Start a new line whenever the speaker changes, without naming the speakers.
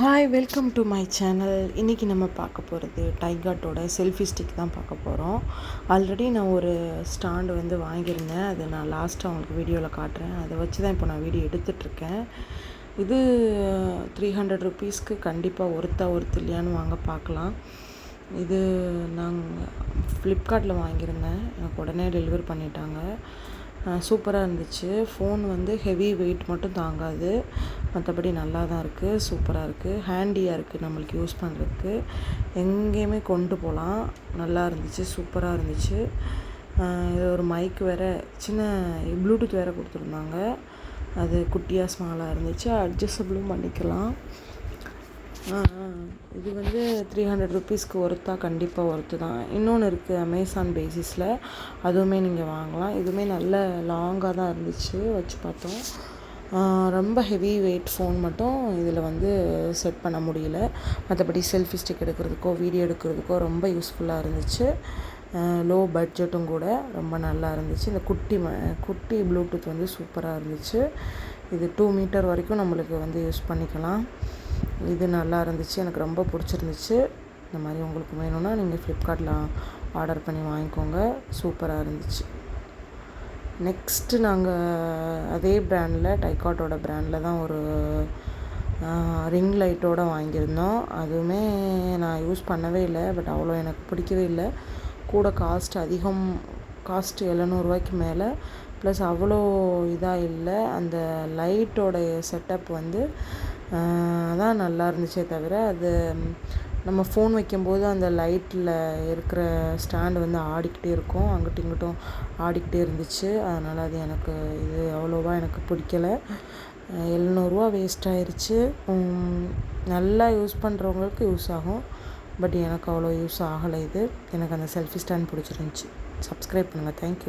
Hi, welcome to my channel. இன்றைக்கி நம்ம பார்க்க போகிறது டைகாட்டோட செல்ஃபி ஸ்டிக் தான் பார்க்க போகிறோம். ஆல்ரெடி நான் ஒரு ஸ்டாண்டு வாங்கியிருந்தேன். அதை நான் லாஸ்ட்டாக உங்களுக்கு வீடியோவில் காட்டுறேன். அதை வச்சு தான் இப்போ நான் வீடியோ எடுத்துகிட்ருக்கேன். இது 300 ருபீஸ்க்கு கண்டிப்பாக ஒர்த்து இல்லையான்னு வாங்க பார்க்கலாம். இது நாங்கள் ஃப்ளிப்கார்ட்டில் வாங்கியிருந்தேன். எனக்கு உடனே டெலிவரி பண்ணிட்டாங்க. சூப்பராக இருந்துச்சு. ஃபோன் ஹெவி வெயிட் மட்டும் தாங்காது, மற்றபடி நல்லா தான் இருக்குது. சூப்பராக இருக்குது, ஹேண்டியாக இருக்குது, நம்மளுக்கு யூஸ் பண்ணுறதுக்கு எங்கேயுமே கொண்டு போகலாம். நல்லா இருந்துச்சு, சூப்பராக இருந்துச்சு. இது ஒரு மைக் வேறு, சின்ன ப்ளூடூத் வேறு கொடுத்துருந்தாங்க. அது குட்டியாக ஸ்மாலாக இருந்துச்சு, அட்ஜஸ்டபிளும் பண்ணிக்கலாம். இது 300 ருபீஸ்க்கு கண்டிப்பாக ஒர்த்து தான். இன்னொன்று இருக்குது அமேசான் பேசிஸில், அதுவுமே நீங்கள் வாங்கலாம். இதுவுமே நல்ல லாங்காக தான் இருந்துச்சு, வச்சு பார்த்தோம். ரொம்ப ஹெவி வெயிட் ஃபோன் மட்டும் இதில் செட் பண்ண முடியல. மற்றபடி செல்ஃபி ஸ்டிக் எடுக்கிறதுக்கோ வீடியோ எடுக்கிறதுக்கோ ரொம்ப யூஸ்ஃபுல்லாக இருந்துச்சு. லோ பட்ஜெட்டும் கூட ரொம்ப நல்லா இருந்துச்சு. இந்த குட்டி ப்ளூடூத் சூப்பராக இருந்துச்சு. இது 2 மீட்டர் வரைக்கும் நம்மளுக்கு யூஸ் பண்ணிக்கலாம். இது நல்லா இருந்துச்சு, எனக்கு ரொம்ப பிடிச்சிருந்துச்சு. இந்த மாதிரி உங்களுக்கு வேணும்னா நீங்கள் ஃப்ளிப்கார்ட்டில் ஆர்டர் பண்ணி வாங்கிக்கோங்க. சூப்பராக இருந்துச்சு. நெக்ஸ்ட்டு நாங்கள் அதே பிராண்டில், டைகாட்டோட பிராண்டில் தான் ஒரு ரிங் லைட்டோடு வாங்கியிருந்தோம். அதுவுமே நான் யூஸ் பண்ணவே இல்லை, பட் அவ்வளோ எனக்கு பிடிக்கவே இல்லை. கூட அதிகம், காஸ்ட் 700 ரூபாய்க்கு மேலே. ப்ளஸ் அவ்வளோ இதாக இல்லை. அந்த லைட்டோடைய செட்டப் தான் நல்லா இருந்துச்சே தவிர, அது நம்ம ஃபோன் வைக்கும்போது அந்த லைட்டில் இருக்கிற ஸ்டாண்டு ஆடிக்கிட்டே இருக்கும், அங்கிட்டும் இங்கிட்டும் ஆடிக்கிட்டே இருந்துச்சு. அதனால் அது எனக்கு இது அவ்வளோவா எனக்கு பிடிக்கலை. 700 ரூபா வேஸ்ட் ஆயிடுச்சு. நல்லா யூஸ் பண்ணுறவங்களுக்கு யூஸ் ஆகும், பட் எனக்கு அவ்வளோ யூஸ் ஆகலை. இது எனக்கு அந்த செல்ஃபி ஸ்டாண்ட் பிடிச்சிருந்துச்சி. சப்ஸ்கிரைப் பண்ணுங்கள். தேங்க்யூ.